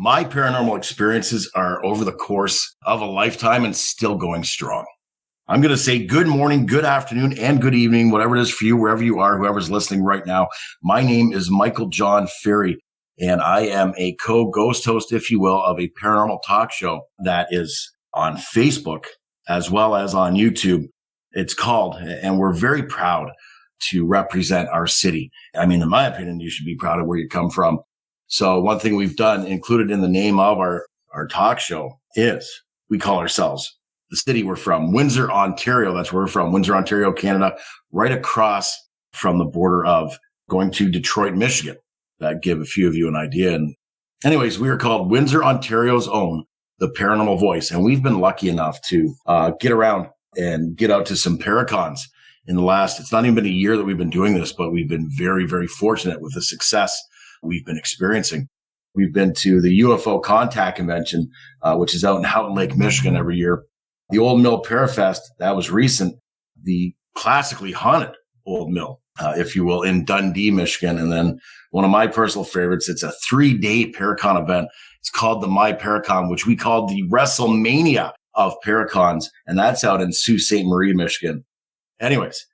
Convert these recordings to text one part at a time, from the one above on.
My paranormal experiences are over the course of a lifetime and still going strong. I'm going to say good morning, good afternoon, and good evening, whatever it is for you, wherever you are, whoever's listening right now. My name is Michael John Ferry, and I am a co-ghost host, if you will, of a paranormal talk show that is on Facebook as well as on YouTube. It's called, and we're very proud to represent our city. I mean, in my opinion, you should be proud of where you come from. So one thing we've done, included in the name of our talk show, is we call ourselves the city we're from, Windsor, Ontario. That's where we're from, Windsor, Ontario, Canada, right across from the border of going to Detroit, Michigan. That give a few of you an idea. And anyways, we are called Windsor, Ontario's own, the Paranormal Voice. And we've been lucky enough to get around and get out to some Paracons in the last, it's not even been a year that we've been doing this, but we've been very, very fortunate with the success we've been experiencing. We've been to the UFO Contact Convention, which is out in Houghton Lake, Michigan every year. The Old Mill Parafest, that was recent. The classically haunted Old Mill, if you will, in Dundee, Michigan. And then one of my personal favorites, it's a 3-day Paracon event. It's called the My Paracon, which we call the WrestleMania of Paracons. And that's out in Sault Ste. Marie, Michigan. Anyways,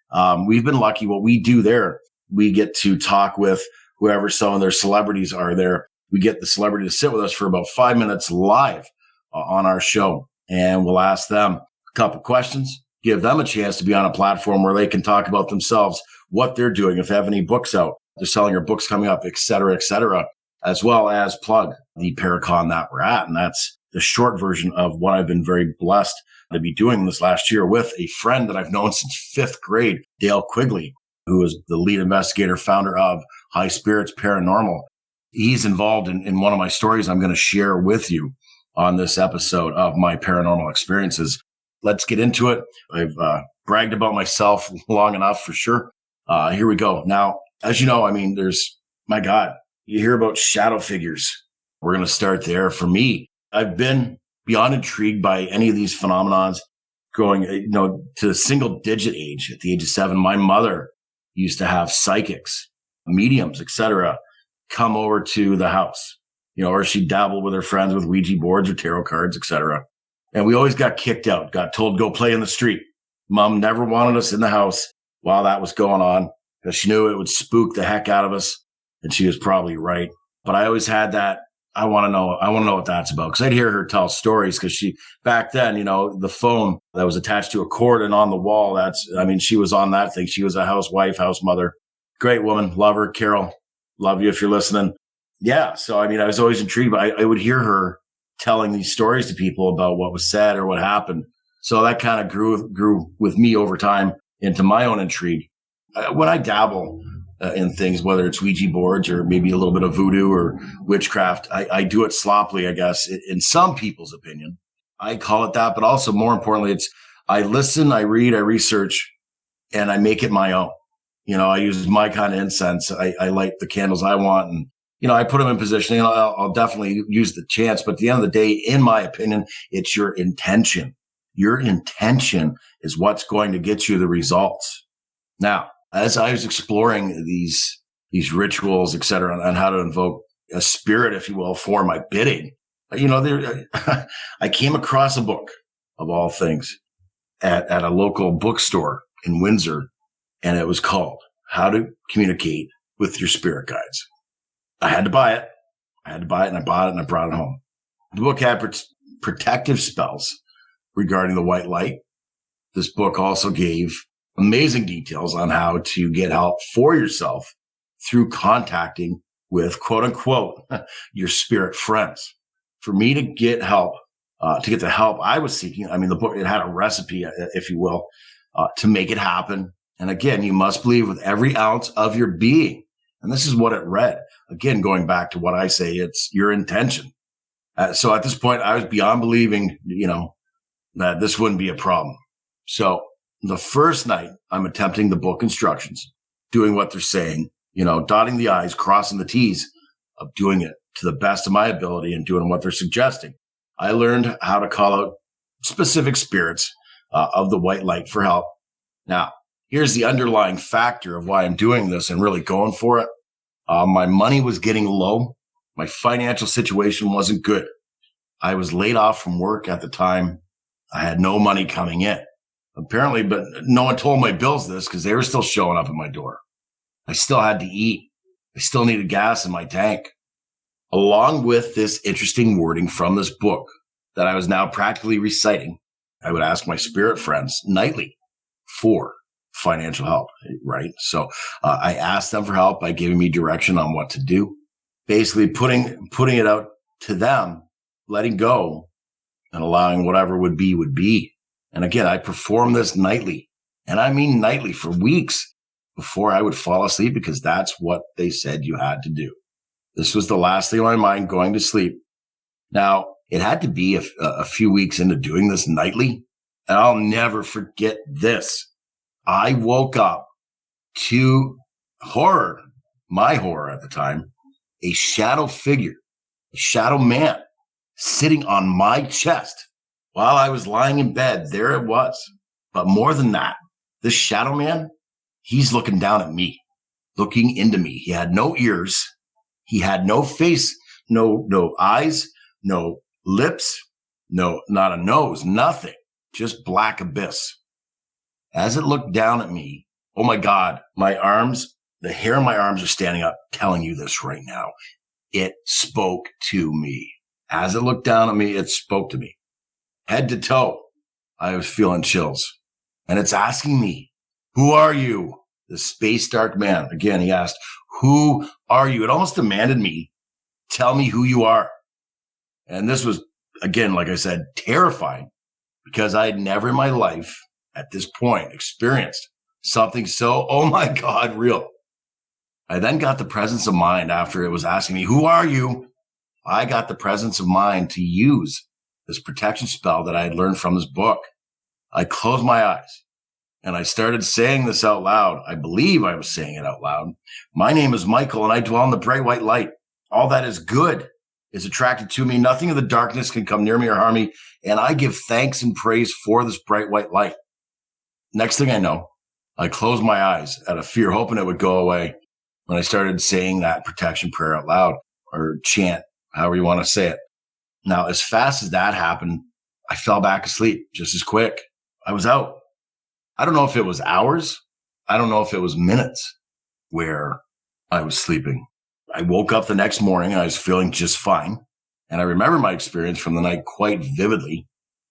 we've been lucky. What we do there, we get to talk with whoever some of their celebrities are there. We get the celebrity to sit with us for about 5 minutes live on our show. And we'll ask them a couple questions, give them a chance to be on a platform where they can talk about themselves, what they're doing, if they have any books out, they're selling your books coming up, et cetera, as well as plug the Paracon that we're at. And that's the short version of what I've been very blessed to be doing this last year with a friend that I've known since 5th grade, Dale Quigley, who is the lead investigator, founder of High Spirits Paranormal. He's involved in one of my stories I'm going to share with you on this episode of My Paranormal Experiences. Let's get into it. I've bragged about myself long enough for sure. Here we go. Now, as you know, I mean, my God, you hear about shadow figures. We're going to start there. For me, I've been beyond intrigued by any of these phenomenons growing, to the single digit age. At the age of 7, my mother used to have psychics, mediums, etc., come over to the house, or she'd dabble with her friends with Ouija boards or tarot cards, etc. And we always got kicked out, got told to go play in the street. Mom never wanted us in the house while that was going on because she knew it would spook the heck out of us. And she was probably right. But I always had that. I want to know what that's about. Because I'd hear her tell stories because back then, the phone that was attached to a cord and on the wall, she was on that thing. She was a housewife, house mother. Great woman. Love her. Carol, love you if you're listening. Yeah. So, I was always intrigued, but I would hear her telling these stories to people about what was said or what happened. So that kind of grew with me over time into my own intrigue. When I dabble in things, whether it's Ouija boards or maybe a little bit of voodoo or witchcraft, I do it sloppily, I guess, in some people's opinion. I call it that, but also more importantly, I listen, I read, I research, and I make it my own. I use my kind of incense. I light the candles I want, and I put them in position. I'll definitely use the chance, but at the end of the day, in my opinion, it's your intention. Your intention is what's going to get you the results. Now, as I was exploring these rituals, et cetera, and how to invoke a spirit, if you will, for my bidding, I came across a book of all things at a local bookstore in Windsor, and it was called How to Communicate with Your Spirit Guides. I had to buy it. And I bought it and I brought it home. The book had protective spells regarding the white light. This book also gave amazing details on how to get help for yourself through contacting with, quote unquote, your spirit friends. For me to get help, to get the help I was seeking, the book, it had a recipe, if you will, to make it happen. And again, you must believe with every ounce of your being. And this is what it read. Again, going back to what I say, it's your intention. So at this point, I was beyond believing, that this wouldn't be a problem. So the first night, I'm attempting the book instructions, doing what they're saying, dotting the I's, crossing the T's, of doing it to the best of my ability and doing what they're suggesting. I learned how to call out specific spirits of the white light for help. Now, here's the underlying factor of why I'm doing this and really going for it. My money was getting low My financial situation wasn't good. I was laid off from work at the time. I had no money coming in. Apparently, but no one told my bills this because they were still showing up at my door. I still had to eat. I still needed gas in my tank. Along with this interesting wording from this book that I was now practically reciting, I would ask my spirit friends nightly for financial help, right? So I asked them for help by giving me direction on what to do, basically putting it out to them, letting go and allowing whatever would be would be. And again, I performed this nightly, and I mean nightly for weeks before I would fall asleep because that's what they said you had to do. This was the last thing on my mind going to sleep. Now, it had to be a few weeks into doing this nightly, and I'll never forget this. I woke up to horror, my horror at the time, a shadow figure, a shadow man sitting on my chest while I was lying in bed. There it was. But more than that, this shadow man, he's looking down at me, looking into me. He had no ears. He had no face, no eyes, no lips, no, not a nose, nothing, just black abyss. As it looked down at me, oh my God, my arms, the hair on my arms are standing up, telling you this right now. It spoke to me. As it looked down at me, it spoke to me. Head to toe, I was feeling chills. And it's asking me, who are you? The space dark man. Again, he asked, who are you? It almost demanded me, tell me who you are. And this was, again, like I said, terrifying because I had never in my life at this point experienced something so, oh my God, real. I then got the presence of mind after it was asking me, who are you? I got the presence of mind to use this protection spell that I had learned from this book. I closed my eyes and I started saying this out loud. I believe I was saying it out loud. My name is Michael and I dwell in the bright white light. All that is good is attracted to me. Nothing of the darkness can come near me or harm me. And I give thanks and praise for this bright white light. Next thing I know, I closed my eyes out of fear, hoping it would go away. When I started saying that protection prayer out loud or chant, however you want to say it. Now, as fast as that happened, I fell back asleep just as quick. I was out. I don't know if it was hours. I don't know if it was minutes where I was sleeping. I woke up the next morning and I was feeling just fine. And I remember my experience from the night quite vividly.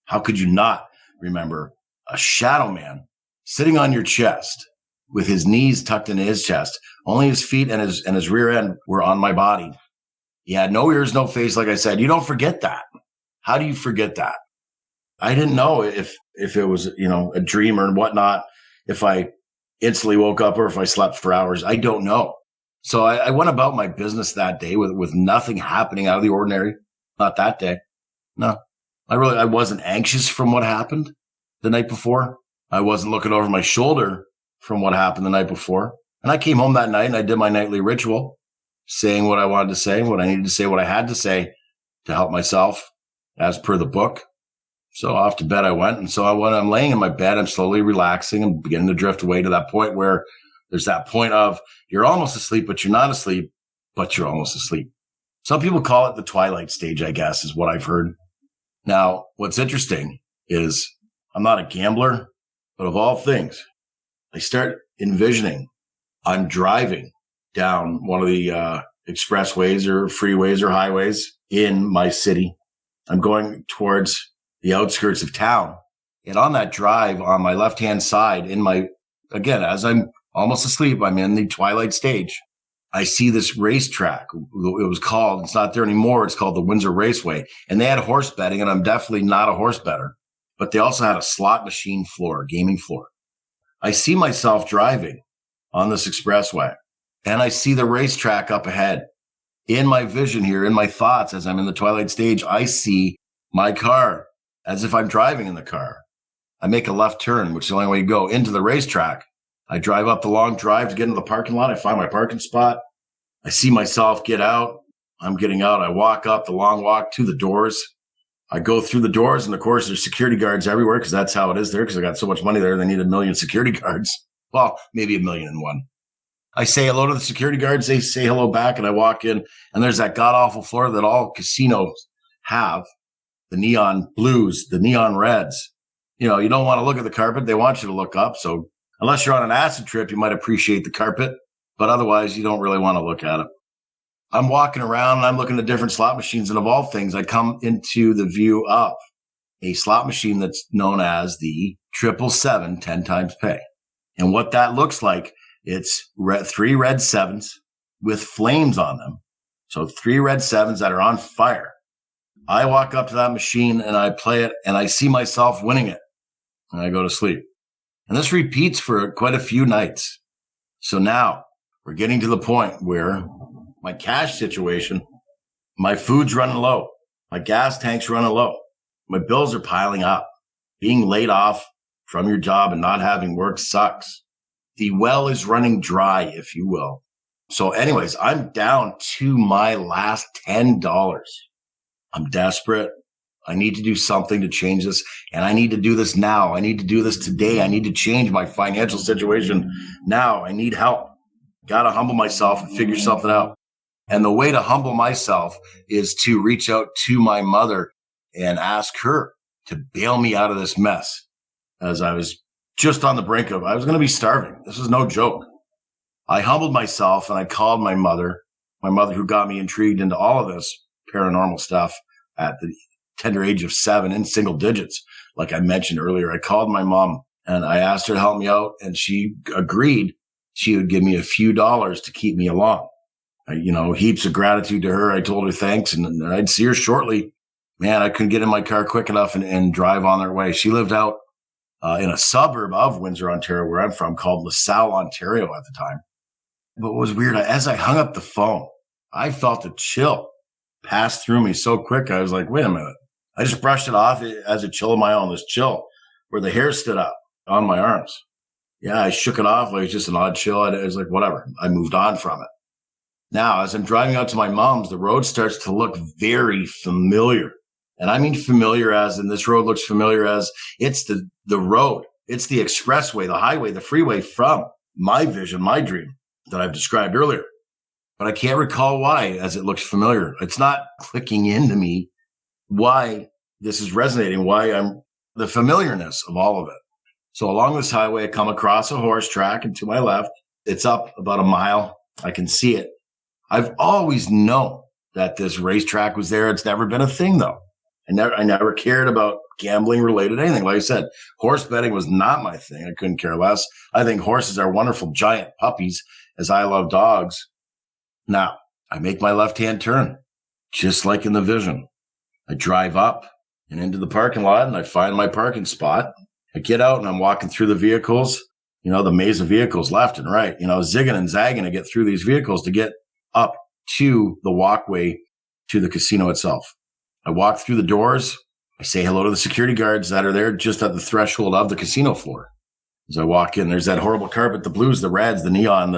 How could you not remember a shadow man sitting on your chest with his knees tucked into his chest? Only his feet and his rear end were on my body. He had no ears, no face. Like I said, you don't forget that. How do you forget that? I didn't know if it was, a dream or whatnot, if I instantly woke up or if I slept for hours. I don't know. So I went about my business that day with nothing happening out of the ordinary. Not that day. No, I wasn't anxious from what happened the night before. I wasn't looking over my shoulder from what happened the night before. And I came home that night and I did my nightly ritual, saying what I wanted to say, what I needed to say, what I had to say to help myself as per the book. So off to bed I went. And so I'm laying in my bed, I'm slowly relaxing and beginning to drift away to that point where there's that point of you're almost asleep, but you're not asleep, but you're almost asleep. Some people call it the twilight stage, I guess, is what I've heard. Now, what's interesting is I'm not a gambler, but of all things, I start envisioning I'm driving down one of the expressways or freeways or highways in my city. I'm going towards the outskirts of town. And on that drive on my left-hand side, again, as I'm almost asleep, I'm in the twilight stage. I see this racetrack. It was called, it's not there anymore. It's called the Windsor Raceway. And they had horse betting, and I'm definitely not a horse better. But they also had a slot machine floor, gaming floor. I see myself driving on this expressway, and I see the racetrack up ahead. In my vision here, in my thoughts, as I'm in the twilight stage, I see my car as if I'm driving in the car. I make a left turn, which is the only way you go, into the racetrack. I drive up the long drive to get into the parking lot. I find my parking spot. I see myself get out. I'm getting out. I walk up the long walk to the doors. I go through the doors, and of course, there's security guards everywhere because that's how it is there because I got so much money there. They need 1 million security guards. Well, maybe 1,000,001. I say hello to the security guards. They say hello back, and I walk in, and there's that god-awful floor that all casinos have, the neon blues, the neon reds. You know, you don't want to look at the carpet. They want you to look up. So unless you're on an acid trip, you might appreciate the carpet, but otherwise you don't really want to look at it. I'm walking around and I'm looking at different slot machines, and of all things, I come into the view of a slot machine that's known as the 777 10 times pay. And what that looks like, it's three red sevens with flames on them. So 3 red sevens that are on fire. I walk up to that machine and I play it, and I see myself winning it, and I go to sleep. And this repeats for quite a few nights. So now we're getting to the point where my cash situation, my food's running low, my gas tank's running low, my bills are piling up. Being laid off from your job and not having work sucks. The well is running dry, if you will. So anyways, I'm down to my last $10. I'm desperate. I need to do something to change this, and I need to do this now. I need to do this today. I need to change my financial situation now. I need help. Got to humble myself and figure something out. And the way to humble myself is to reach out to my mother and ask her to bail me out of this mess, as I was just on the brink of, I was going to be starving. This is no joke. I humbled myself and I called my mother who got me intrigued into all of this paranormal stuff at the tender age of 7 in single digits. Like I mentioned earlier, I called my mom and I asked her to help me out, and she agreed she would give me a few dollars to keep me along. Heaps of gratitude to her. I told her thanks, and I'd see her shortly. Man, I couldn't get in my car quick enough and drive on their way. She lived out in a suburb of Windsor, Ontario, where I'm from, called LaSalle, Ontario at the time. But what was weird, as I hung up the phone, I felt a chill pass through me so quick. I was like, wait a minute. I just brushed it off as a chill of my own, this chill where the hair stood up on my arms. Yeah, I shook it off like it was just an odd chill. I was like, whatever. I moved on from it. Now, as I'm driving out to my mom's, the road starts to look very familiar. And I mean familiar as in this road looks familiar as it's the road. It's the expressway, the highway, the freeway from my vision, my dream that I've described earlier. But I can't recall why, as it looks familiar. It's not clicking into me why this is resonating, why I'm the familiarness of all of it. So along this highway, I come across a horse track, and to my left, it's up about a mile. I can see it. I've always known that this racetrack was there. It's never been a thing, though. I never cared about gambling related anything. Like I said, horse betting was not my thing. I couldn't care less. I think horses are wonderful giant puppies, as I love dogs. Now, I make my left-hand turn, just like in the vision. I drive up and into the parking lot, and I find my parking spot. I get out, and I'm walking through the vehicles, the maze of vehicles left and right, zigging and zagging to get through these vehicles to get up to the walkway to the casino itself. I walk through the doors. I say hello to the security guards that are there just at the threshold of the casino floor. As I walk in, there's that horrible carpet, the blues, the reds, the neon,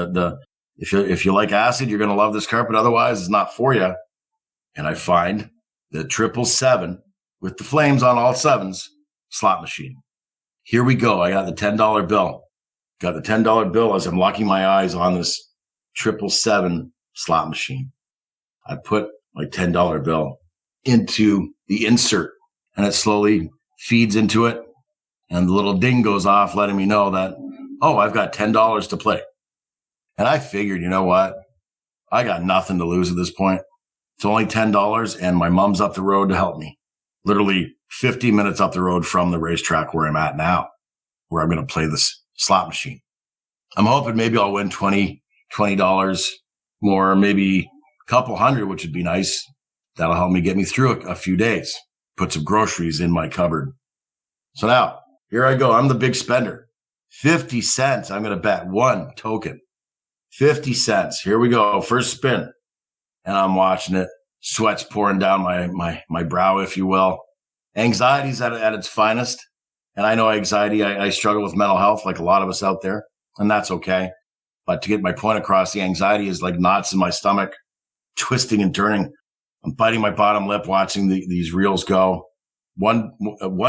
if you like acid, you're going to love this carpet. Otherwise, it's not for you. And I find the 777 with the flames on all sevens slot machine. Here we go. I got the $10 bill. Got the $10 bill as I'm locking my eyes on this 777 slot machine. I put my $10 bill into the insert, and it slowly feeds into it. And the little ding goes off, letting me know that, I've got $10 to play. And I figured, you know what? I got nothing to lose at this point. It's only $10, and my mom's up the road to help me. Literally 50 minutes up the road from the racetrack where I'm at now, where I'm going to play this slot machine. I'm hoping maybe I'll win $20 more, maybe a couple hundred, which would be nice. That'll help me get me through a few days, put some groceries in my cupboard. So now, here I go. I'm the big spender. 50 cents. I'm going to bet one token. 50 cents. Here we go. First spin. And I'm watching it. Sweat's pouring down my brow, if you will. Anxiety's at its finest. And I know anxiety, I struggle with mental health like a lot of us out there. And that's okay. But to get my point across, the anxiety is like knots in my stomach, twisting and turning. I'm biting my bottom lip watching these reels go. One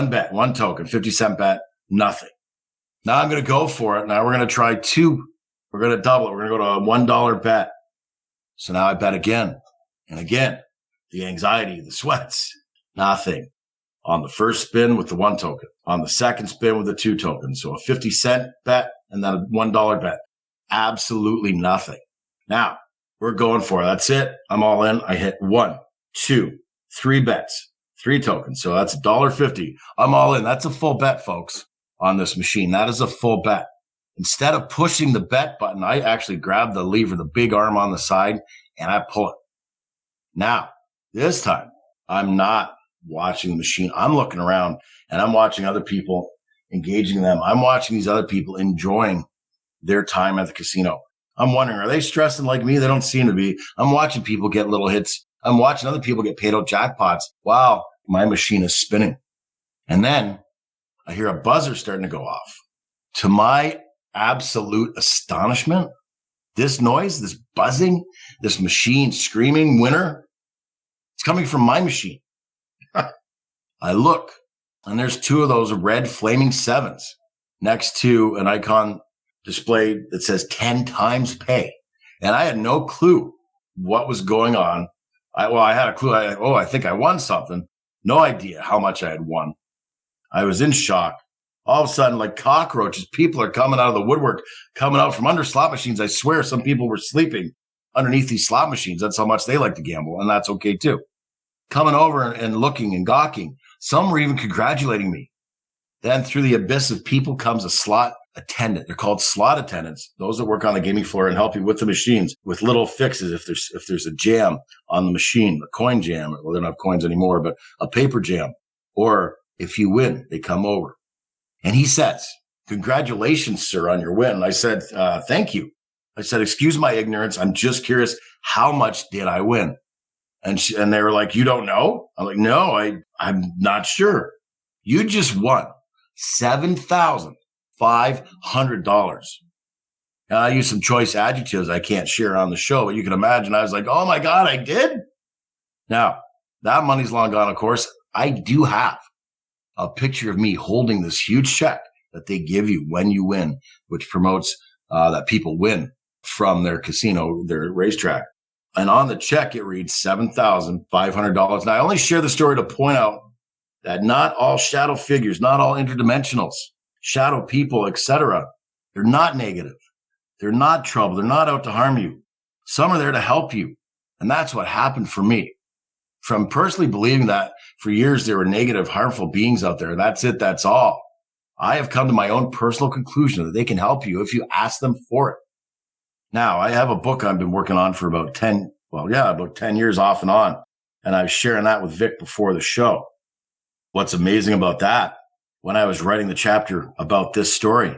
bet, one token, 50-cent bet, nothing. Now I'm going to go for it. Now we're going to try two We're going to double it. We're going to go to a $1 bet. So now I bet again and again. The anxiety, the sweats, nothing. On the first spin with the 1 token, on the second spin with the 2 tokens. So a 50-cent bet and then a $1 bet. Absolutely nothing. Now we're going for it. That's it. I'm all in. I hit 1, 2, 3 bets, 3 tokens. So that's $1.50. I'm all in. That's a full bet, folks, on this machine. That is a full bet. Instead of pushing the bet button, I actually grab the lever, the big arm on the side, and I pull it. Now, this time, I'm not watching the machine. I'm looking around and I'm watching other people, engaging them. I'm watching these other people enjoying their time at the casino. I'm wondering, are they stressing like me? They don't seem to be. I'm watching people get little hits. I'm watching other people get paid out jackpots. Wow, my machine is spinning. And then I hear a buzzer starting to go off. To my absolute astonishment, this noise, this buzzing, this machine screaming winner, it's coming from my machine. I look, and there's 2 of those red flaming 7s next to an icon displayed that says 10 times pay. And I had no clue what was going on. I had a clue. I think I won something. No idea how much I had won. I was in shock. All of a sudden, like cockroaches, people are coming out of the woodwork, coming out from under slot machines. I swear some people were sleeping underneath these slot machines. That's how much they like to gamble, and that's okay too. Coming over and looking and gawking. Some were even congratulating me. Then through the abyss of people comes a slot attendant. They're called slot attendants. Those that work on the gaming floor and help you with the machines, with little fixes. If there's a jam on the machine, a coin jam, well, they don't have coins anymore, but a paper jam. Or if you win, they come over. And he says, "Congratulations, sir, on your win." And I said, "Thank you." I said, "Excuse my ignorance. I'm just curious. How much did I win?" And they were like, "You don't know?" I'm like, "No, I'm not sure." "You just won $7,500. And I used some choice adjectives I can't share on the show, but you can imagine I was like, "Oh my God, I did?" Now, that money's long gone, of course. I do have a picture of me holding this huge check that they give you when you win, which promotes that people win from their casino, their racetrack. And on the check, it reads $7,500. And I only share the story to point out that not all shadow figures, not all interdimensionals, shadow people, etc., they're not negative. They're not trouble. They're not out to harm you. Some are there to help you. And that's what happened for me. From personally believing that for years there were negative, harmful beings out there. That's it. That's all. I have come to my own personal conclusion that they can help you if you ask them for it. Now, I have a book I've been working on for about 10 years off and on. And I was sharing that with Vic before the show. What's amazing about that, when I was writing the chapter about this story,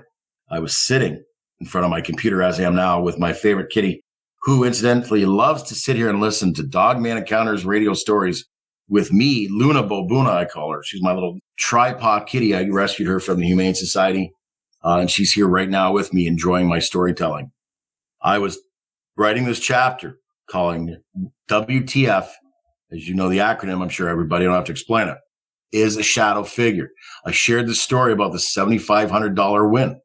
I was sitting in front of my computer as I am now with my favorite kitty, who incidentally loves to sit here and listen to Dogman Encounters radio stories with me, Luna Bobuna, I call her. She's my little tripod kitty. I rescued her from the Humane Society, and she's here right now with me enjoying my storytelling. I was writing this chapter calling WTF, as you know the acronym, I'm sure everybody, don't have to explain it, is a shadow figure. I shared the story about the $7,500 win.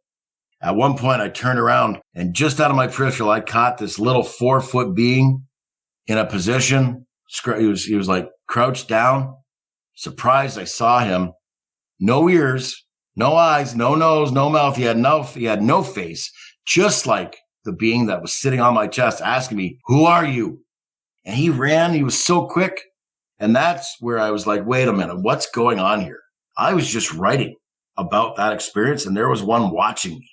At one point, I turned around and just out of my peripheral, I caught this little 4-foot being in a position. He was like crouched down. Surprised I saw him. No ears, no eyes, no nose, no mouth. He had no face, just like the being that was sitting on my chest asking me, "Who are you?" And he ran. He was so quick. And that's where I was like, wait a minute, what's going on here? I was just writing about that experience, and there was one watching me.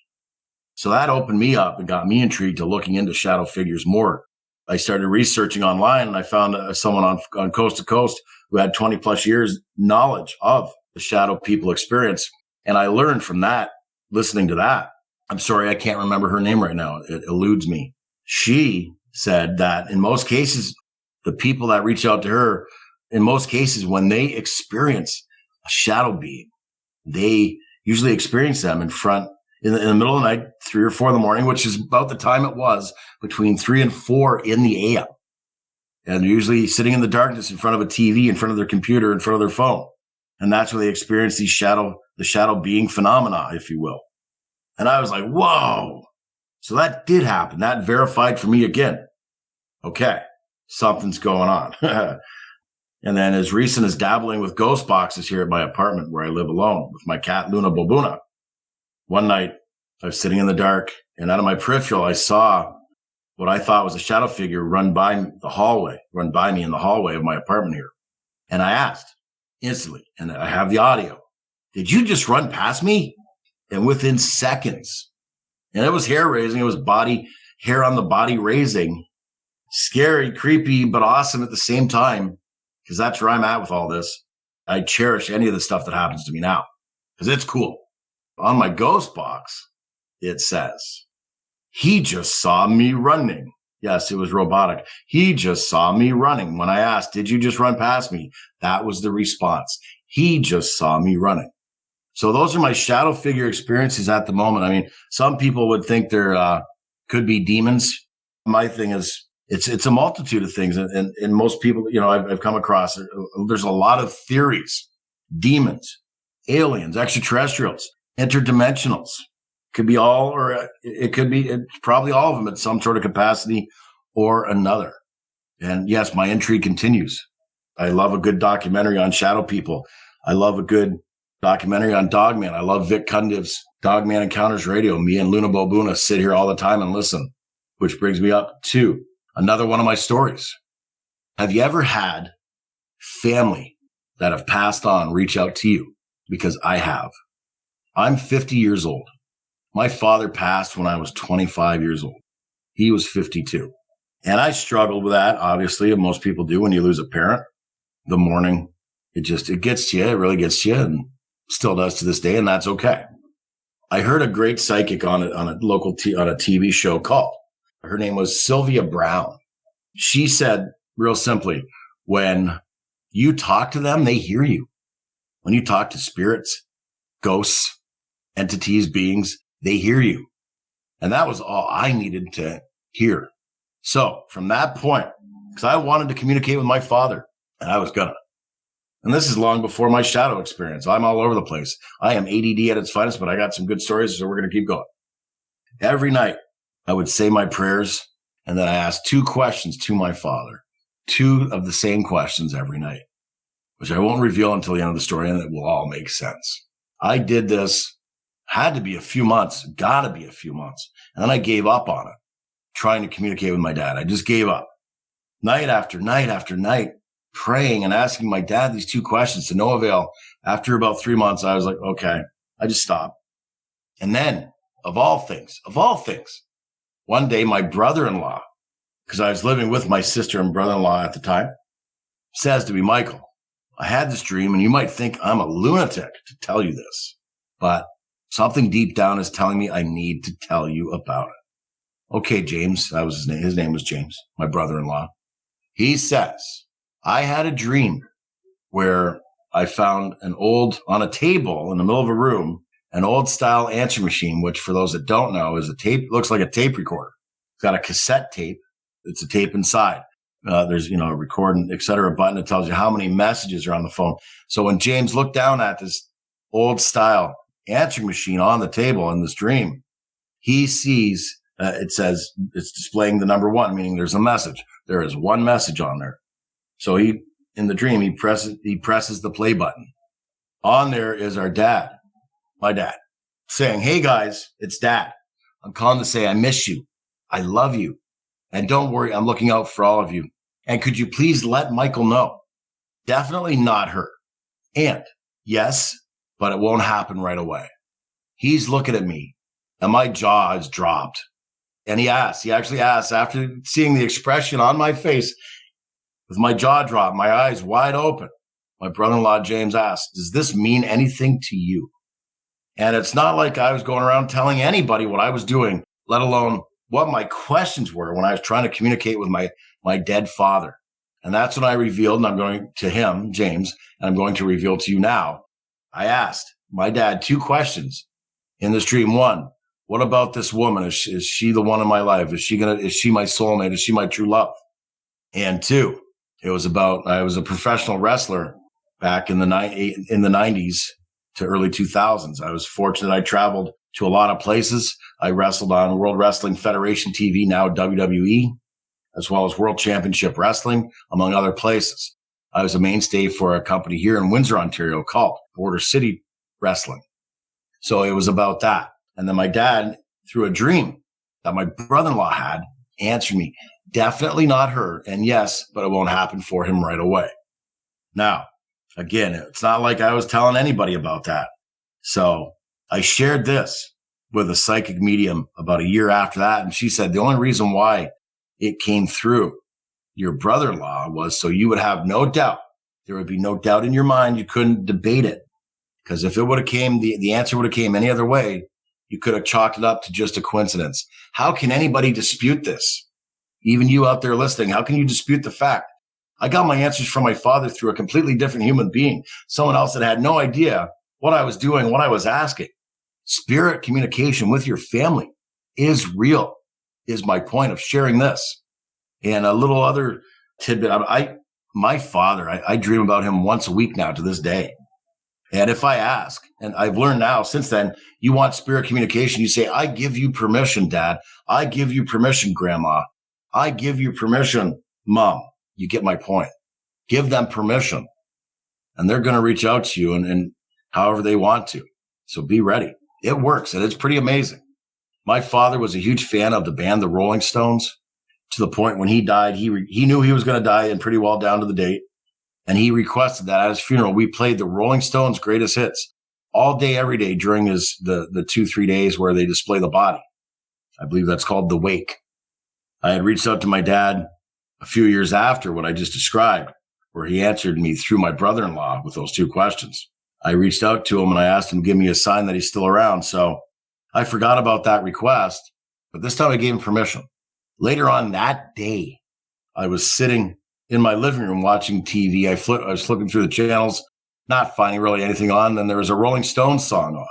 So that opened me up and got me intrigued to looking into shadow figures more. I started researching online, and I found someone on Coast to Coast who had 20 plus years knowledge of the shadow people experience. And I learned from that, listening to that. I'm sorry, I can't remember her name right now. It eludes me. She said that in most cases, the people that reach out to her, in most cases, when they experience a shadow being, they usually experience them in the middle of the night, 3 or 4 in the morning, which is about the time it was between 3 and 4 in the AM. And they're usually sitting in the darkness in front of a TV, in front of their computer, in front of their phone. And that's where they experience the shadow being phenomena, if you will. And I was like, whoa, So that did happen. That verified for me again. Okay, something's going on. And then as recent as dabbling with ghost boxes here at my apartment where I live alone with my cat, Luna Bobuna. One night, I was sitting in the dark, and out of my peripheral, I saw what I thought was a shadow figure run by me in the hallway of my apartment here. And I asked instantly, and I have the audio, did you just run past me? And within seconds, and it was hair raising, it was hair on the body raising, scary, creepy, but awesome at the same time, because that's where I'm at with all this. I cherish any of the stuff that happens to me now, because it's cool. On my ghost box, it says, he just saw me running. Yes, it was robotic. He just saw me running. When I asked, did you just run past me? That was the response. He just saw me running. So those are my shadow figure experiences at the moment. I mean, some people would think there could be demons. My thing is, it's a multitude of things. And most people, I've come across, there's a lot of theories, demons, aliens, extraterrestrials, interdimensionals. Could be all, or it's probably all of them at some sort of capacity or another. And yes, my intrigue continues. I love a good documentary on shadow people. I love a good documentary on Dogman. I love Vic Cundiv's Dogman Encounters Radio. Me and Luna Bobuna sit here all the time and listen, which brings me up to another one of my stories. Have you ever had family that have passed on reach out to you? Because I have. I'm 50 years old. My father passed when I was 25 years old. He was 52. And I struggled with that, obviously, and most people do when you lose a parent. The mourning, it gets to you. It really gets to you, and still does to this day, and that's okay. I heard a great psychic on a TV show called. Her name was Sylvia Brown. She said, real simply, when you talk to them, they hear you. When you talk to spirits, ghosts, entities, beings, they hear you. And that was all I needed to hear. So from that point, because I wanted to communicate with my father, and I was gonna. And this is long before my shadow experience. I'm all over the place. I am ADD at its finest, but I got some good stories, so we're going to keep going. Every night, I would say my prayers, and then I asked 2 questions to my father. 2 of the same questions every night, which I won't reveal until the end of the story, and it will all make sense. I did this. Had to be a few months, gotta be a few months. And then I gave up on it, trying to communicate with my dad. I just gave up. Night after night after night, praying and asking my dad these 2 questions to no avail. After about 3 months, I was like, okay, I just stopped. And then, of all things, one day my brother-in-law, because I was living with my sister and brother-in-law at the time, says to me, Michael, I had this dream, and you might think I'm a lunatic to tell you this, but something deep down is telling me I need to tell you about it. Okay, James, that was his name. His name was James, my brother-in-law. He says, I had a dream where I found on a table in the middle of a room, an old style answering machine, which for those that don't know is looks like a tape recorder. It's got a cassette tape. It's a tape inside. There's, a record and et cetera button that tells you how many messages are on the phone. So when James looked down at this old style answering machine on the table in this dream, he sees, it says it's displaying the number 1, meaning there's a message. There is 1 message on there. So in the dream, he presses the play button. On there is our dad, my dad, saying, hey guys, it's Dad. I'm calling to say I miss you. I love you. And don't worry, I'm looking out for all of you. And could you please let Michael know? Definitely not her. And yes, but it won't happen right away. He's looking at me and my jaw is dropped. And he actually asked, after seeing the expression on my face with my jaw dropped, my eyes wide open, my brother-in-law James asked, does this mean anything to you? And it's not like I was going around telling anybody what I was doing, let alone what my questions were when I was trying to communicate with my dead father. And that's when I revealed, and I'm going to him, James, and I'm going to reveal to you now. I asked my dad 2 questions in this dream. 1, what about this woman? Is she the one in my life? Is she my soulmate? Is she my true love? And 2, it was about, I was a professional wrestler back in the 90s to early 2000s. I was fortunate. I traveled to a lot of places. I wrestled on World Wrestling Federation TV, now WWE, as well as World Championship Wrestling, among other places. I was a mainstay for a company here in Windsor, Ontario called Border City Wrestling. So it was about that. And then my dad, through a dream that my brother-in-law had, answered me, definitely not her. And yes, but it won't happen for him right away. Now, again, it's not like I was telling anybody about that. So I shared this with a psychic medium about a year after that. And she said, the only reason why it came through your brother-in-law was so you would have no doubt. There would be no doubt in your mind. You couldn't debate it. Because if it would have came, the answer would have came any other way, you could have chalked it up to just a coincidence. How can anybody dispute this? Even you out there listening, how can you dispute the fact? I got my answers from my father through a completely different human being, someone else that had no idea what I was doing, what I was asking. Spirit communication with your family is real, is my point of sharing this. And a little other tidbit, my father, I dream about him once a week now to this day. And if I ask, and I've learned now since then, you want spirit communication, you say, I give you permission, Dad. I give you permission, Grandma. I give you permission, Mom. You get my point. Give them permission. And they're going to reach out to you and however they want to. So be ready. It works, and it's pretty amazing. My father was a huge fan of the band, the Rolling Stones, to the point when he died, he knew he was going to die and pretty well down to the date. And he requested that at his funeral, we played the Rolling Stones' greatest hits all day, every day during the 2-3 days where they display the body. I believe that's called the wake. I had reached out to my dad a few years after what I just described, where he answered me through my brother-in-law with those two questions. I reached out to him and I asked him to give me a sign that he's still around. So I forgot about that request, but this time I gave him permission. Later on that day, I was sitting in my living room watching TV. I was flipping through the channels, not finding really anything on. Then there was a Rolling Stones song on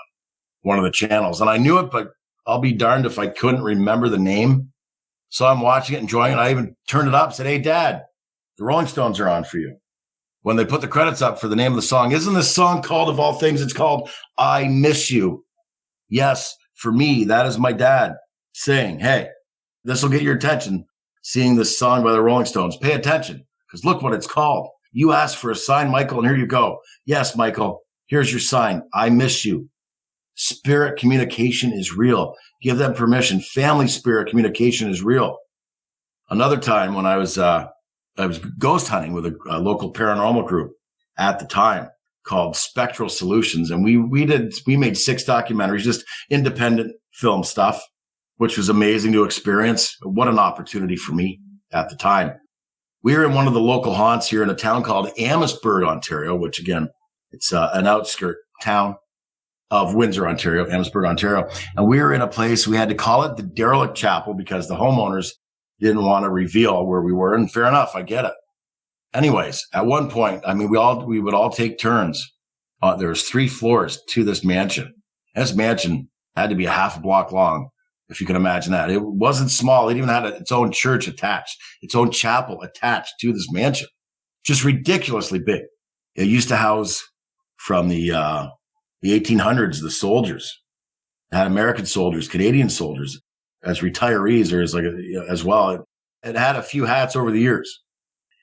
one of the channels. And I knew it, but I'll be darned if I couldn't remember the name. So I'm watching it, enjoying it. I even turned it up, said, hey, Dad, the Rolling Stones are on for you. When they put the credits up for the name of the song, isn't this song called, of all things, it's called I Miss You. Yes, for me, that is my dad saying, hey, this will get your attention, seeing this song by the Rolling Stones. Pay attention, because look what it's called. You asked for a sign, Michael, and here you go. Yes, Michael, here's your sign. I miss you. Spirit communication is real. Give them permission. Family spirit communication is real. Another time when I was ghost hunting with a local paranormal group at the time called Spectral Solutions. And we made 6 documentaries, just independent film stuff, which was amazing to experience. What an opportunity for me at the time. We were in one of the local haunts here in a town called Amherstburg, Ontario, which again, it's an outskirt town of Windsor, Ontario, Amherstburg, Ontario. And we were in a place, we had to call it the Derelict Chapel because the homeowners didn't want to reveal where we were. And fair enough, I get it. Anyways, at one point, I mean, we would all take turns. There was 3 floors to this mansion. This mansion had to be a half a block long, if you can imagine that. It wasn't small. It even had its own church attached, its own chapel attached to this mansion. Just ridiculously big. It used to house from the 1800s, the soldiers. It had American soldiers, Canadian soldiers as retirees or as well. It had a few hats over the years.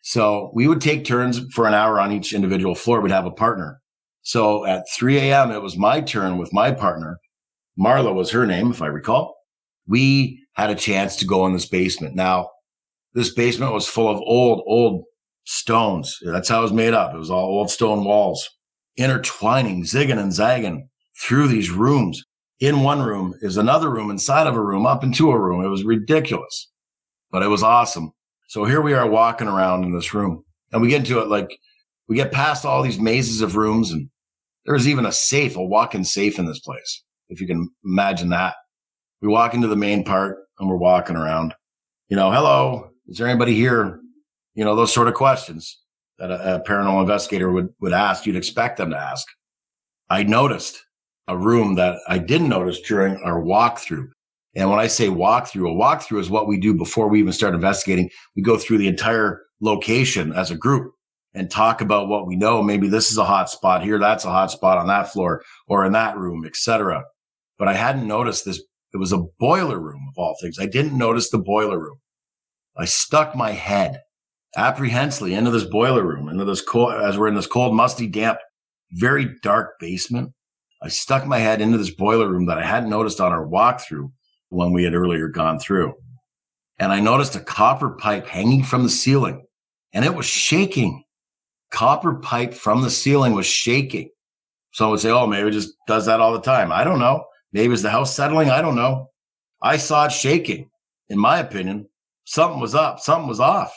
So we would take turns for an hour on each individual floor. We'd have a partner. So at 3 a.m., it was my turn with my partner. Marla was her name, if I recall. We had a chance to go in this basement. Now, this basement was full of old stones. That's how it was made up. It was all old stone walls, intertwining, zigging and zagging through these rooms. In one room is another room inside of a room, up into a room. It was ridiculous, but it was awesome. So here we are walking around in this room, and we get into it we get past all these mazes of rooms, and there's even a safe, a walk-in safe in this place, if you can imagine that. We walk into the main part, and we're walking around. Hello, is there anybody here? Those sort of questions that a paranormal investigator would ask. You'd expect them to ask. I noticed a room that I didn't notice during our walkthrough. And when I say walkthrough, a walkthrough is what we do before we even start investigating. We go through the entire location as a group and talk about what we know. Maybe this is a hot spot here, that's a hot spot on that floor or in that room, etc. but I hadn't noticed this. It was a boiler room of all things. I didn't notice the boiler room. I stuck my head apprehensively into this boiler room, into this cold, as we're in this cold, musty, damp, very dark basement. I stuck my head into this boiler room that I hadn't noticed on our walkthrough when we had earlier gone through. And I noticed a copper pipe hanging from the ceiling, and it was shaking. Copper pipe from the ceiling was shaking. Someone would say, oh, maybe it just does that all the time. I don't know. Maybe it's the house settling. I don't know. I saw it shaking. In my opinion, something was up. Something was off.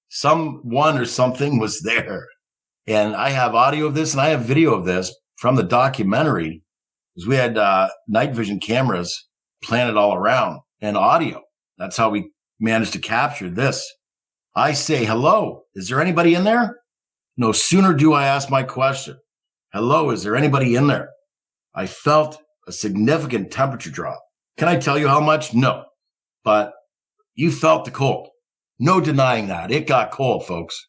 Someone or something was there. And I have audio of this and I have video of this from the documentary, because we had night vision cameras planted all around and audio. That's how we managed to capture this. I say, hello, is there anybody in there? No sooner do I ask my question. Hello, is there anybody in there? I felt a significant temperature drop. Can I tell you how much? No. But you felt the cold. No denying that. It got cold, folks.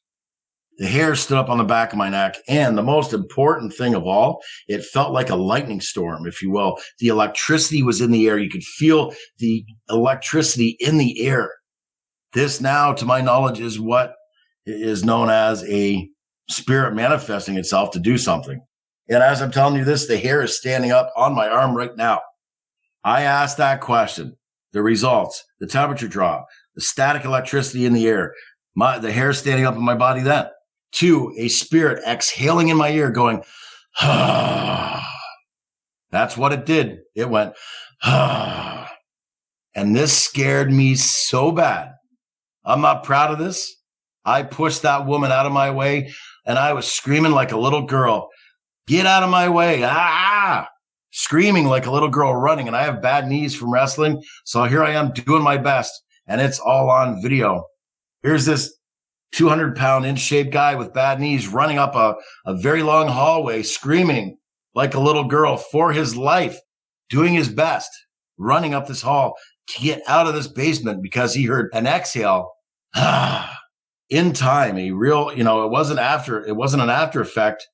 The hair stood up on the back of my neck. And the most important thing of all, it felt like a lightning storm, if you will. The electricity was in the air. You could feel the electricity in the air. This now, to my knowledge, is what is known as a spirit manifesting itself to do something. And as I'm telling you this, the hair is standing up on my arm right now. I asked that question, the results, the temperature drop, the static electricity in the air, the hair standing up in my body then. 2, a spirit exhaling in my ear going, ah. That's what it did. It went, ah. And this scared me so bad. I'm not proud of this. I pushed that woman out of my way and I was screaming like a little girl, get out of my way. Ah, screaming like a little girl running. And I have bad knees from wrestling. So here I am doing my best and it's all on video. Here's this 200-pound in-shape guy with bad knees running up a very long hallway, screaming like a little girl for his life, doing his best, running up this hall to get out of this basement because he heard an exhale. In time, a real, it wasn't an after effect.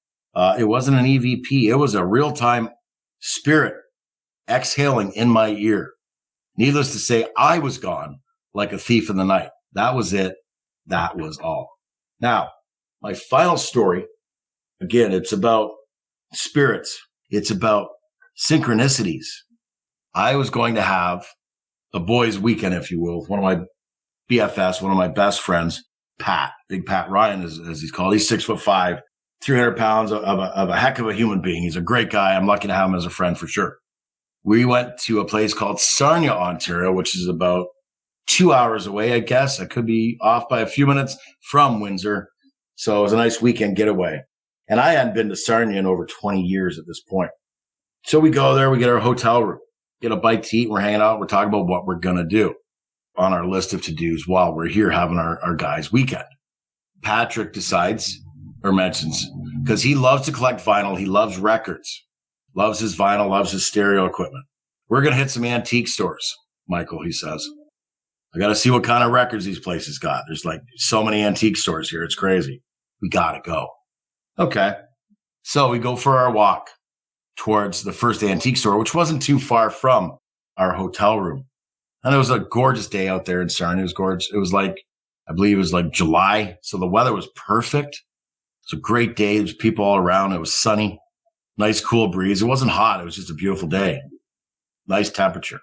It wasn't an EVP. It was a real time spirit exhaling in my ear. Needless to say, I was gone like a thief in the night. That was it. That was all. Now, my final story, again, it's about spirits. It's about synchronicities. I was going to have a boys' weekend, if you will, with one of my BFS, one of my best friends, Pat, Big Pat Ryan, as he's called. He's 6'5", 300 pounds of a heck of a human being. He's a great guy. I'm lucky to have him as a friend for sure. We went to a place called Sarnia, Ontario, which is about 2 hours away, I guess. I could be off by a few minutes from Windsor. So it was a nice weekend getaway. And I hadn't been to Sarnia in over 20 years at this point. So we go there, we get our hotel room, get a bite to eat, we're hanging out, we're talking about what we're going to do on our list of to-dos while we're here having our guys' weekend. Patrick decides or mentions, because he loves to collect vinyl, he loves records, loves his vinyl, loves his stereo equipment. We're going to hit some antique stores, Michael, he says. I got to see what kind of records these places got. There's like so many antique stores here. It's crazy. We got to go. Okay. So we go for our walk towards the first antique store, which wasn't too far from our hotel room. And it was a gorgeous day out there in Sarnia. It was gorgeous. It was like, I believe it was like July. So the weather was perfect. It was a great day. There was people all around. It was sunny, nice cool breeze. It wasn't hot. It was just a beautiful day. Nice temperature.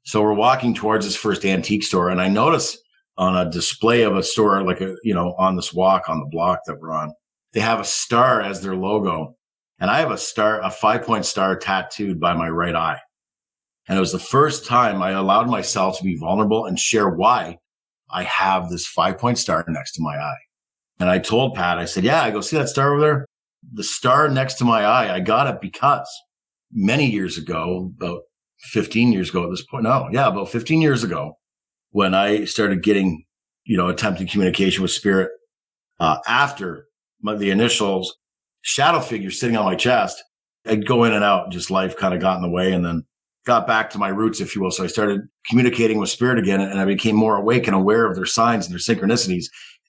So we're walking towards this first antique store, and I notice on a display of a store, like on this walk on the block that we're on, they have a star as their logo. And I have a 5-point star tattooed by my right eye. And it was the first time I allowed myself to be vulnerable and share why I have this 5-point star next to my eye. And I told Pat, I said, yeah, I go, see that star over there? The star next to my eye, I got it because many years ago, about 15 years ago at this point. About 15 years ago, when I started getting, attempting communication with spirit, after the initials shadow figure sitting on my chest, I'd go in and out, just life kind of got in the way, and then got back to my roots, if you will. So I started communicating with spirit again, and I became more awake and aware of their signs and their synchronicities.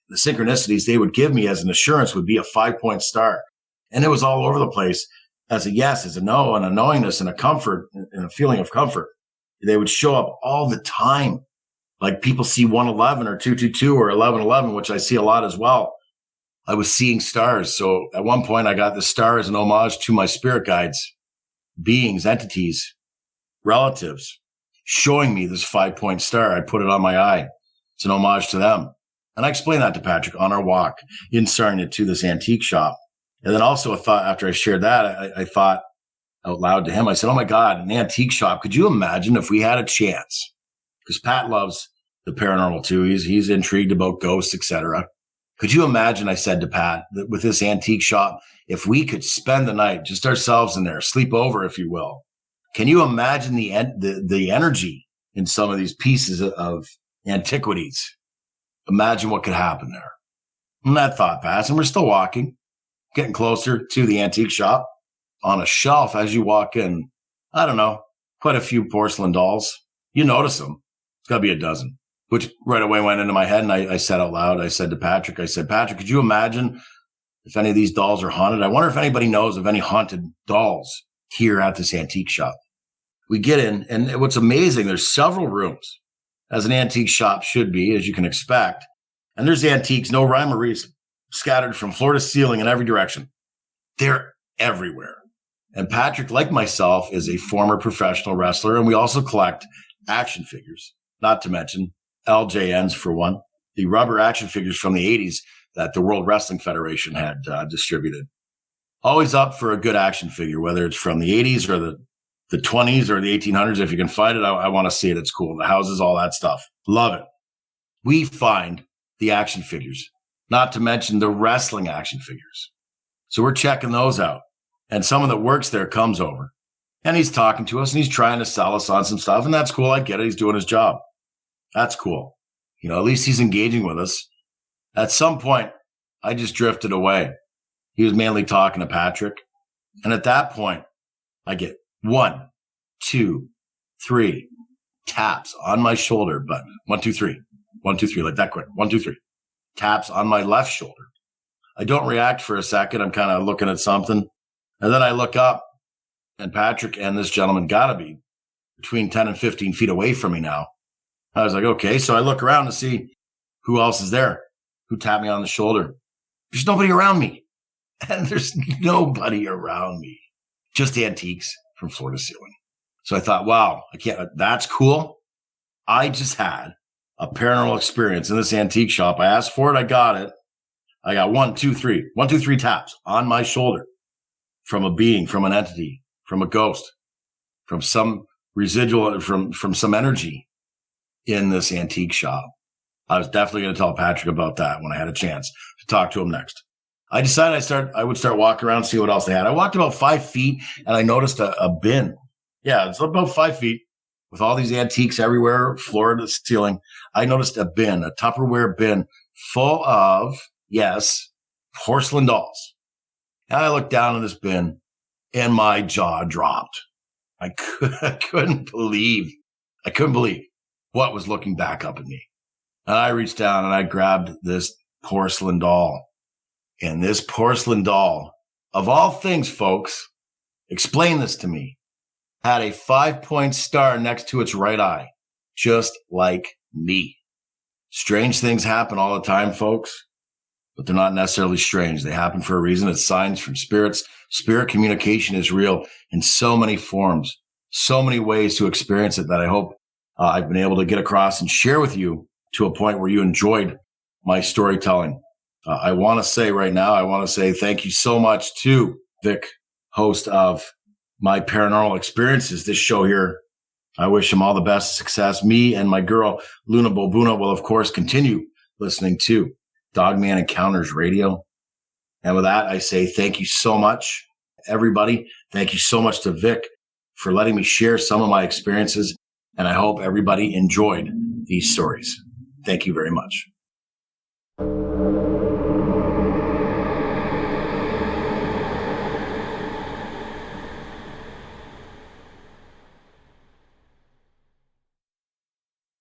The synchronicities they would give me as an assurance would be a 5-point star. And it was all over the place. as a yes, as a no, and a knowingness and a comfort and a feeling of comfort. They would show up all the time. Like people see 111 or 222 or 1111, which I see a lot as well. I was seeing stars. So at one point I got the star as an homage to my spirit guides, beings, entities, relatives, showing me this 5-point star. I put it on my eye. It's an homage to them. And I explained that to Patrick on our walk in Sarnia to this antique shop. And then also a thought after I shared that, I thought out loud to him, I said, oh my God, an antique shop. Could you imagine if we had a chance? Because Pat loves the paranormal too. He's intrigued about ghosts, etc. Could you imagine, I said to Pat, that with this antique shop, if we could spend the night, just ourselves in there, sleep over, if you will, can you imagine the energy in some of these pieces of antiquities? Imagine what could happen there. And that thought passed, and we're still walking, getting closer to the antique shop. On a shelf as you walk in, I don't know, quite a few porcelain dolls. You notice them. It's got to be a dozen, which right away went into my head. And I said out loud, I said to Patrick, Patrick, could you imagine if any of these dolls are haunted? I wonder if anybody knows of any haunted dolls here at this antique shop. We get in, and what's amazing, there's several rooms, as an antique shop should be, as you can expect. And there's antiques, no rhyme or reason, scattered from floor to ceiling in every direction. They're everywhere. And Patrick, like myself, is a former professional wrestler, and we also collect action figures, not to mention LJNs for one, the rubber action figures from the 80s that the World Wrestling Federation had distributed. Always up for a good action figure, whether it's from the 80s or the 20s or the 1800s. If you can find it, I want to see it. It's cool. The houses, all that stuff. Love it. We find the action figures, not to mention the wrestling action figures. So we're checking those out. And someone that works there comes over and he's talking to us and he's trying to sell us on some stuff. And that's cool. I get it. He's doing his job. That's cool. You know, at least he's engaging with us. At some point, I just drifted away. He was mainly talking to Patrick. And at that point, I get 1, 2, 3 taps on my shoulder button. 1, 2, 3. 1, 2, 3, like that quick. 1, 2, 3. Taps on my left shoulder. I don't react for a second. I'm kind of looking at something. And then I look up, and Patrick and this gentleman got to be between 10 and 15 feet away from me now. I was like, okay. So I look around to see who else is there, who tapped me on the shoulder. There's nobody around me. And there's nobody around me. Just antiques from floor to ceiling. So I thought, wow, that's cool. I just had a paranormal experience in this antique shop. I asked for it. I got it. I got 1, 2, 3. 1, 2, 3 taps on my shoulder. From a being, from an entity, from a ghost, from some residual, from some energy in this antique shop. I was definitely going to tell Patrick about that when I had a chance to talk to him next. I decided I would start walking around, see what else they had. I walked about 5 feet and I noticed a bin. Yeah, it's about 5 feet with all these antiques everywhere, floor to ceiling. I noticed a bin, a Tupperware bin full of, yes, porcelain dolls. And I looked down in this bin and my jaw dropped. I couldn't believe what was looking back up at me. And I reached down and I grabbed this porcelain doll. And this porcelain doll, of all things, folks, explain this to me, had a 5-point star next to its right eye, just like me. Strange things happen all the time, folks. But they're not necessarily strange. They happen for a reason. It's signs from spirits. Spirit communication is real in so many forms, so many ways to experience it that I hope I've been able to get across and share with you to a point where you enjoyed my storytelling. I want to say right now, thank you so much to Vic, host of my paranormal experiences, this show here. I wish him all the best success. Me and my girl, Luna Bobuna, will, of course, continue listening to Dogman Encounters Radio. And with that, I say thank you so much, everybody. Thank you so much to Vic for letting me share some of my experiences. And I hope everybody enjoyed these stories. Thank you very much.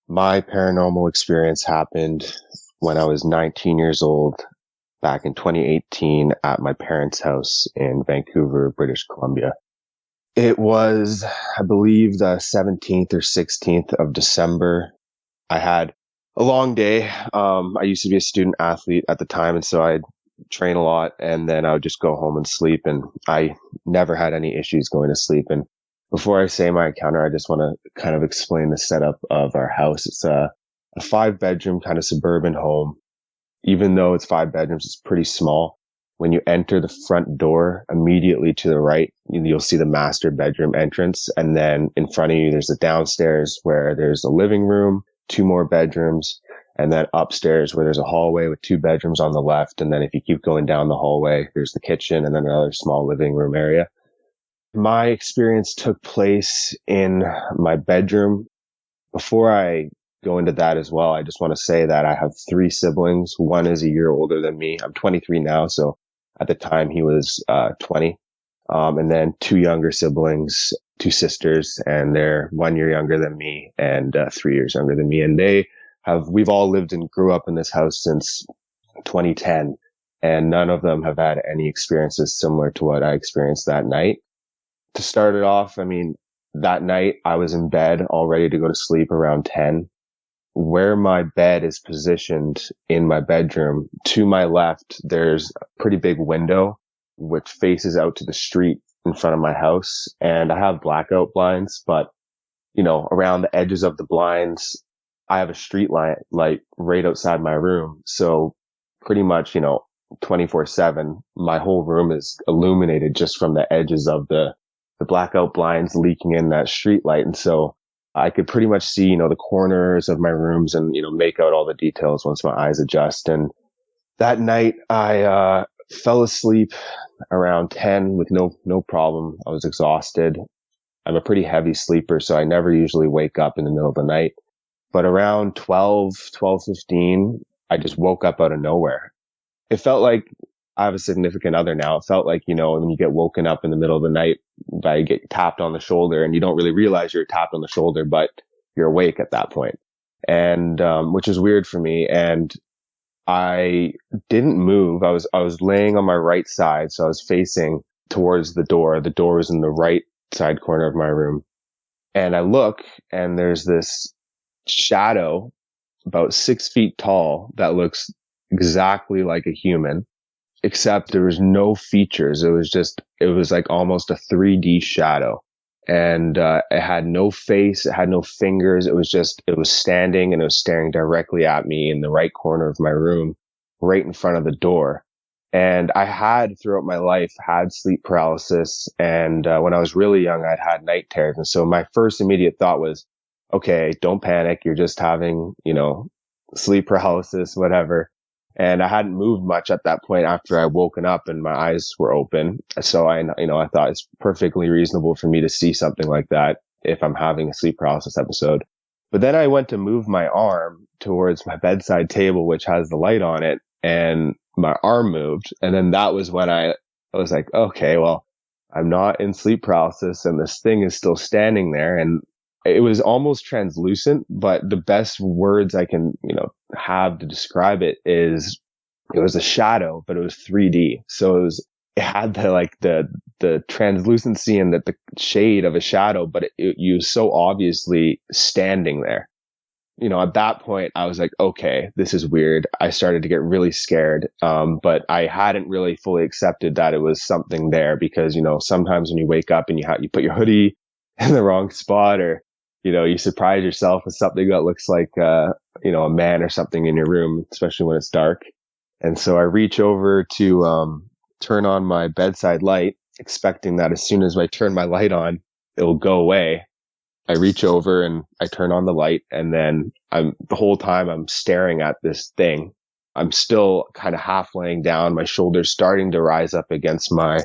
My paranormal experience happened when I was 19 years old. back in 2018 at my parents' house in Vancouver, British Columbia. It was, I believe, the 17th or 16th of December. I had a long day. I used to be a student athlete at the time, and so I'd train a lot, and then I would just go home and sleep, and I never had any issues going to sleep. And before I say my encounter, I just want to kind of explain the setup of our house. It's a 5-bedroom kind of suburban home. Even though it's 5 bedrooms, it's pretty small. When you enter the front door, immediately to the right, you'll see the master bedroom entrance. And then in front of you, there's a downstairs where there's a living room, 2 more bedrooms, and then upstairs where there's a hallway with 2 bedrooms on the left. And then if you keep going down the hallway, there's the kitchen and then another small living room area. My experience took place in my bedroom. Before I go into that as well, I just want to say that I have 3 siblings. One is a year older than me. I'm 23 now, so at the time he was 20. And then 2 younger siblings, 2 sisters, and they're 1 year younger than me and 3 years younger than me. And we've all lived and grew up in this house since 2010, and none of them have had any experiences similar to what I experienced that night. To start it off, I mean, that night I was in bed all ready to go to sleep around 10. Where my bed is positioned in my bedroom, to my left, there's a pretty big window which faces out to the street in front of my house. And I have blackout blinds, but, around the edges of the blinds, I have a street light right outside my room. So pretty much, 24/7, my whole room is illuminated just from the edges of the blackout blinds leaking in that street light. And so I could pretty much see, the corners of my rooms and, make out all the details once my eyes adjust. And that night I fell asleep around 10 with no problem. I was exhausted. I'm a pretty heavy sleeper, so I never usually wake up in the middle of the night. But around 12:15, I just woke up out of nowhere. It felt like I have a significant other now. It felt like, when you get woken up in the middle of the night by get tapped on the shoulder and you don't really realize you're tapped on the shoulder, but you're awake at that point. And, which is weird for me. And I didn't move. I was laying on my right side. So I was facing towards the door. The door was in the right side corner of my room. And I look and there's this shadow about 6 feet tall that looks exactly like a human, except there was no features. It was like almost a 3D shadow. And it had no face, it had no fingers. It was standing and it was staring directly at me in the right corner of my room, right in front of the door. And I had throughout my life had sleep paralysis. And when I was really young, I'd had night terrors. And so my first immediate thought was, okay, don't panic. You're just having, sleep paralysis, whatever. And I hadn't moved much at that point after I woken up and my eyes were open. So I thought it's perfectly reasonable for me to see something like that if I'm having a sleep paralysis episode. But then I went to move my arm towards my bedside table, which has the light on it, and my arm moved. And then that was when I was like, okay, well, I'm not in sleep paralysis and this thing is still standing there. And it was almost translucent, but the best words I can, have to describe it is it was a shadow, but it was 3D. So it had the translucency and the shade of a shadow, but it was so obviously standing there. At that point I was like, okay, this is weird. I started to get really scared. But I hadn't really fully accepted that it was something there because, sometimes when you wake up and you put your hoodie in the wrong spot, or you surprise yourself with something that looks like, a man or something in your room, especially when it's dark. And so I reach over to, turn on my bedside light, expecting that as soon as I turn my light on, it'll go away. I reach over and I turn on the light, and then the whole time I'm staring at this thing. I'm still kind of half laying down, my shoulders starting to rise up against my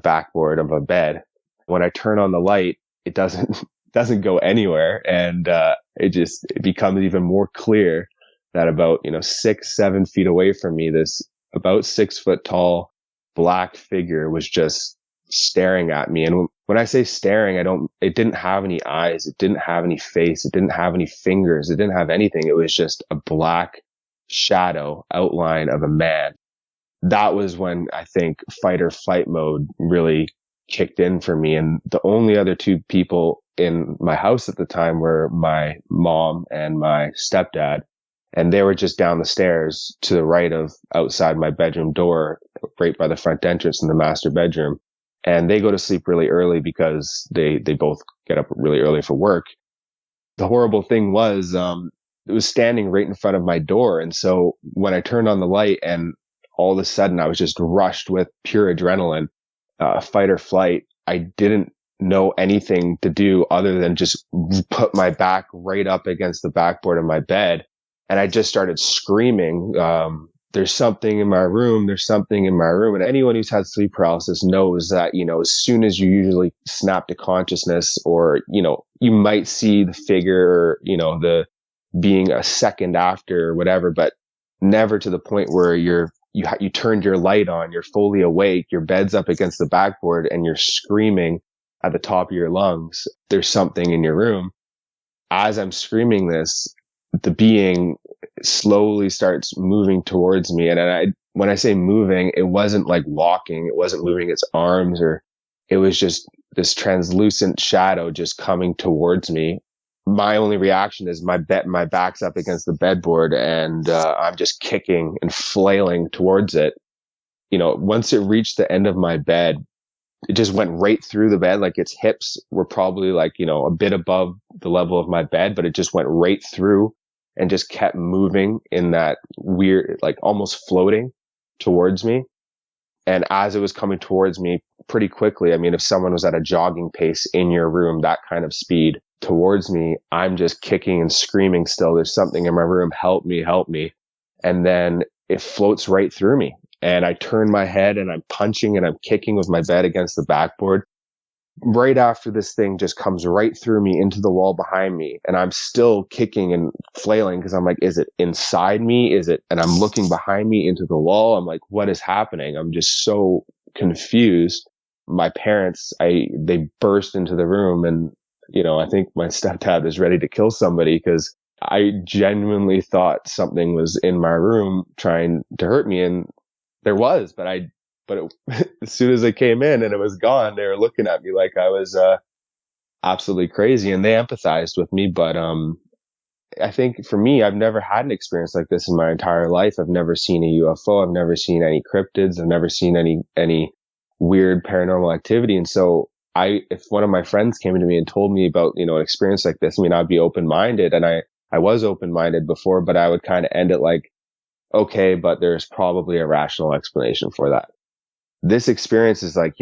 backboard of a bed. When I turn on the light, it doesn't go anywhere. And, it becomes even more clear that about, 6-7 feet away from me, this about 6 foot tall black figure was just staring at me. And when I say staring, it didn't have any eyes. It didn't have any face. It didn't have any fingers. It didn't have anything. It was just a black shadow outline of a man. that was when I think fight or flight mode really kicked in for me. And the only other two people in my house at the time were my mom and my stepdad. And they were just down the stairs to the right of outside my bedroom door, right by the front entrance in the master bedroom. And they go to sleep really early because they both get up really early for work. The horrible thing was, it was standing right in front of my door. And so when I turned on the light and all of a sudden I was just rushed with pure adrenaline, fight or flight, I didn't know anything to do other than just put my back right up against the backboard of my bed. And I just started screaming, there's something in my room. There's something in my room. And anyone who's had sleep paralysis knows that, as soon as you usually snap to consciousness, or, you might see the figure, or, the being a second after or whatever, but never to the point where you turned your light on, you're fully awake, your bed's up against the backboard and you're screaming at the top of your lungs, there's something in your room. As I'm screaming this, the being slowly starts moving towards me. And when I say moving, it wasn't like walking. It wasn't moving its arms, or it was just this translucent shadow just coming towards me. My only reaction is my back's up against the bedboard, and I'm just kicking and flailing towards it. Once it reached the end of my bed, it just went right through the bed. Like, its hips were probably a bit above the level of my bed, but it just went right through and just kept moving in that weird, almost floating towards me. And as it was coming towards me pretty quickly, if someone was at a jogging pace in your room, that kind of speed towards me, I'm just kicking and screaming still, there's something in my room, help me, help me. And then it floats right through me. And I turn my head and I'm punching and I'm kicking with my bed against the backboard. Right after this thing just comes right through me into the wall behind me. And I'm still kicking and flailing because I'm like, is it inside me? And I'm looking behind me into the wall. I'm like, what is happening? I'm just so confused. My parents, they burst into the room, and, I think my stepdad was ready to kill somebody because I genuinely thought something was in my room trying to hurt me. And there was, but as soon as I came in and it was gone, they were looking at me like I was absolutely crazy, and they empathized with me. But I think for me, I've never had an experience like this in my entire life. I've never seen a UFO. I've never seen any cryptids. I've never seen any weird paranormal activity. And so if one of my friends came to me and told me about, an experience like this, I'd be open-minded, and I was open-minded before, but I would kind of end it like, okay, but there's probably a rational explanation for that. This experience is out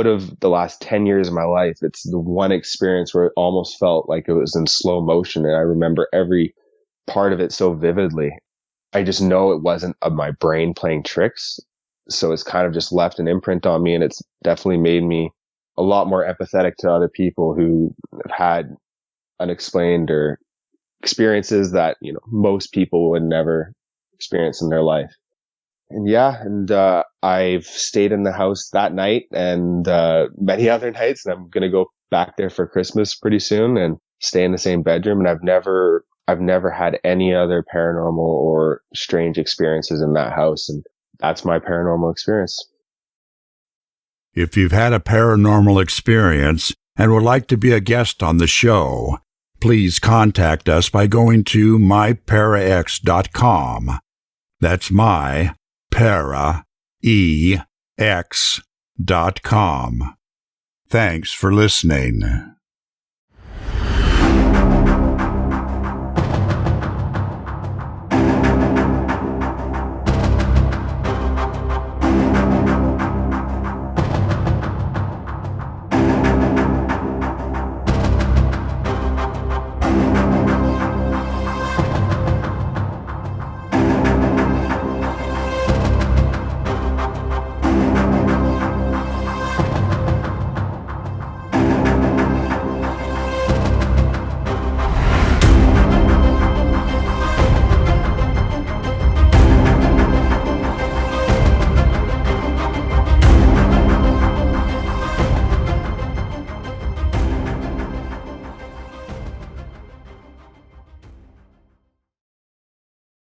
of the last 10 years of my life, it's the one experience where it almost felt like it was in slow motion. And I remember every part of it so vividly. I just know it wasn't of my brain playing tricks. So it's kind of just left an imprint on me. And it's definitely made me a lot more empathetic to other people who have had unexplained or experiences that, most people would never experience in their life. And I've stayed in the house that night and many other nights, and I'm going to go back there for Christmas pretty soon and stay in the same bedroom. And I've never had any other paranormal or strange experiences in that house. And that's my paranormal experience. If you've had a paranormal experience and would like to be a guest on the show, please contact us by going to myparax.com. That's myparaex.com. Thanks for listening.